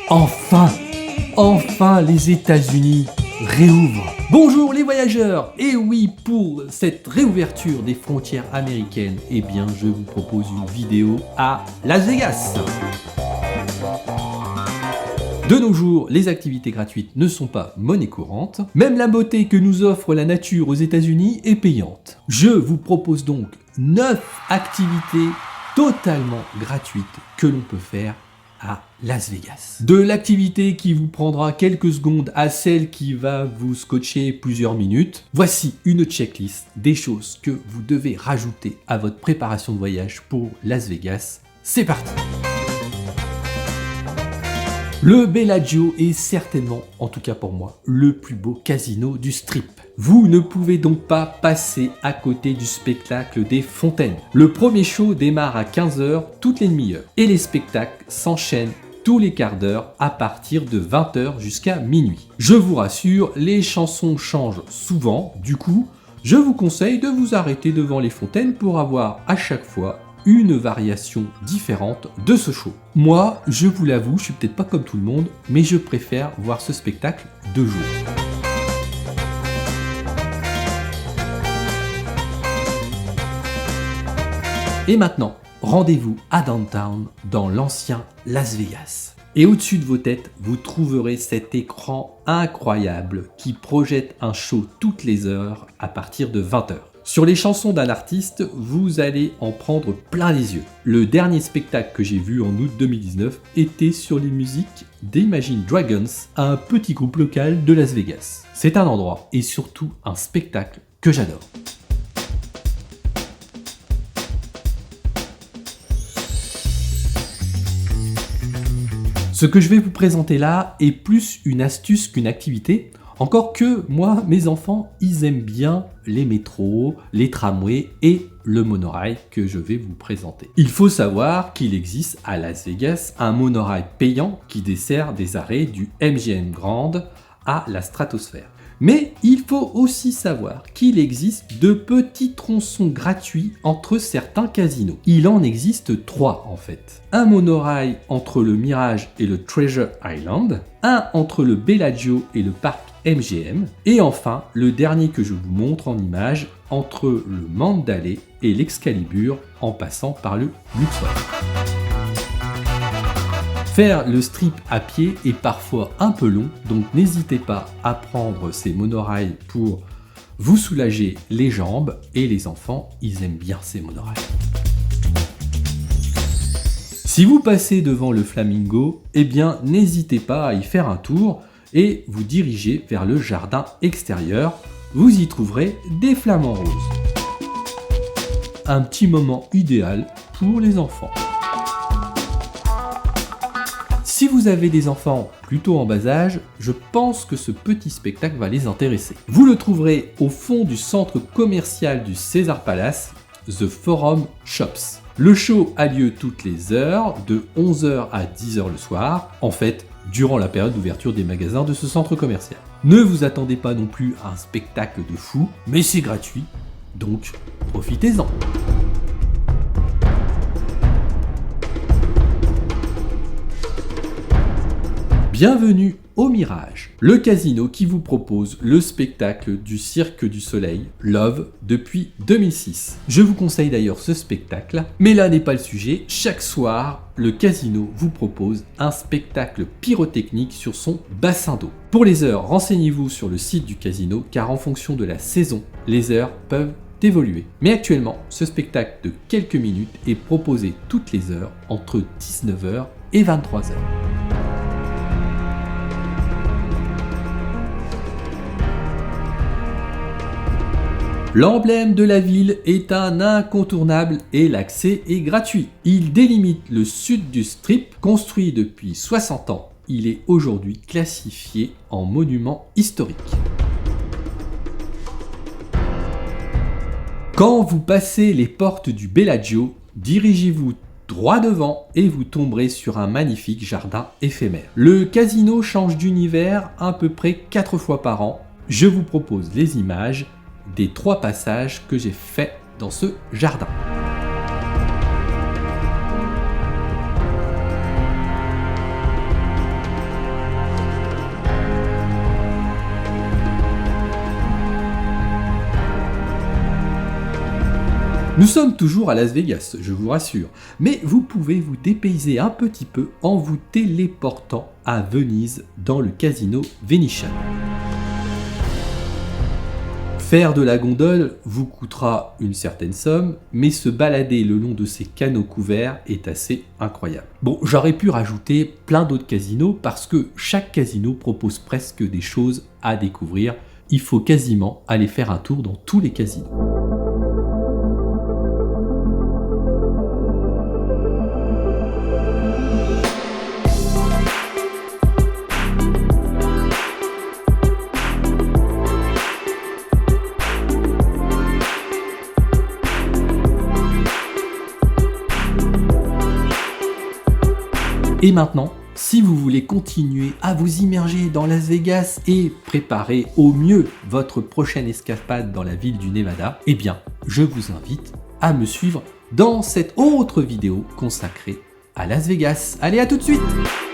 Enfin, enfin les États-Unis réouvrent. Bonjour les voyageurs. Et oui, pour cette réouverture des frontières américaines, eh bien je vous propose une vidéo à Las Vegas. De nos jours, les activités gratuites ne sont pas monnaie courante. Même la beauté que nous offre la nature aux États-Unis est payante. Je vous propose donc 9 activités totalement gratuites que l'on peut faire à Las Vegas. De l'activité qui vous prendra quelques secondes à celle qui va vous scotcher plusieurs minutes, voici une checklist des choses que vous devez rajouter à votre préparation de voyage pour Las Vegas. C'est parti! Le Bellagio est certainement, en tout cas pour moi, le plus beau casino du Strip. Vous ne pouvez donc pas passer à côté du spectacle des fontaines. Le premier show démarre à 15h toutes les demi-heures et les spectacles s'enchaînent tous les quarts d'heure à partir de 20h jusqu'à minuit. Je vous rassure, les chansons changent souvent, du coup, je vous conseille de vous arrêter devant les fontaines pour avoir à chaque fois une variation différente de ce show. Moi, je vous l'avoue, je suis peut-être pas comme tout le monde, mais je préfère voir ce spectacle de jour. Et maintenant, rendez-vous à Downtown, dans l'ancien Las Vegas. Et au-dessus de vos têtes, vous trouverez cet écran incroyable qui projette un show toutes les heures à partir de 20h. Sur les chansons d'un artiste, vous allez en prendre plein les yeux. Le dernier spectacle que j'ai vu en août 2019 était sur les musiques d'Imagine Dragons, un petit groupe local de Las Vegas. C'est un endroit et surtout un spectacle que j'adore. Ce que je vais vous présenter là est plus une astuce qu'une activité. Encore que moi, mes enfants, ils aiment bien les métros, les tramways et le monorail que je vais vous présenter. Il faut savoir qu'il existe à Las Vegas un monorail payant qui dessert des arrêts du MGM Grand à la stratosphère. Mais il faut aussi savoir qu'il existe de petits tronçons gratuits entre certains casinos. Il en existe 3 en fait. Un monorail entre le Mirage et le Treasure Island, un entre le Bellagio et le parc MGM, et enfin le dernier que je vous montre en image entre le Mandalay et l'Excalibur en passant par le Luxor. Faire le strip à pied est parfois un peu long, donc n'hésitez pas à prendre ces monorails pour vous soulager les jambes, et les enfants, ils aiment bien ces monorails. Si vous passez devant le Flamingo, eh bien n'hésitez pas à y faire un tour et vous diriger vers le jardin extérieur. Vous y trouverez des flamants roses. Un petit moment idéal pour les enfants. Si vous avez des enfants plutôt en bas âge, je pense que ce petit spectacle va les intéresser. Vous le trouverez au fond du centre commercial du Caesars Palace, The Forum Shops. Le show a lieu toutes les heures, de 11h à 10h le soir, en fait, durant la période d'ouverture des magasins de ce centre commercial. Ne vous attendez pas non plus à un spectacle de fou, mais c'est gratuit, donc profitez-en. Bienvenue au Mirage, le casino qui vous propose le spectacle du Cirque du Soleil, Love, depuis 2006. Je vous conseille d'ailleurs ce spectacle, mais là n'est pas le sujet. Chaque soir, le casino vous propose un spectacle pyrotechnique sur son bassin d'eau. Pour les heures, renseignez-vous sur le site du casino, car en fonction de la saison, les heures peuvent évoluer. Mais actuellement, ce spectacle de quelques minutes est proposé toutes les heures entre 19h et 23h. L'emblème de la ville est un incontournable et l'accès est gratuit. Il délimite le sud du Strip, construit depuis 60 ans. Il est aujourd'hui classifié en monument historique. Quand vous passez les portes du Bellagio, dirigez-vous droit devant et vous tomberez sur un magnifique jardin éphémère. Le casino change d'univers à peu près 4 fois par an. Je vous propose les images des 3 passages que j'ai faits dans ce jardin. Nous sommes toujours à Las Vegas, je vous rassure, mais vous pouvez vous dépayser un petit peu en vous téléportant à Venise dans le casino Venetian. Faire de la gondole vous coûtera une certaine somme, mais se balader le long de ces canaux couverts est assez incroyable. Bon, j'aurais pu rajouter plein d'autres casinos parce que chaque casino propose presque des choses à découvrir. Il faut quasiment aller faire un tour dans tous les casinos. Et maintenant, si vous voulez continuer à vous immerger dans Las Vegas et préparer au mieux votre prochaine escapade dans la ville du Nevada, eh bien, je vous invite à me suivre dans cette autre vidéo consacrée à Las Vegas. Allez, à tout de suite!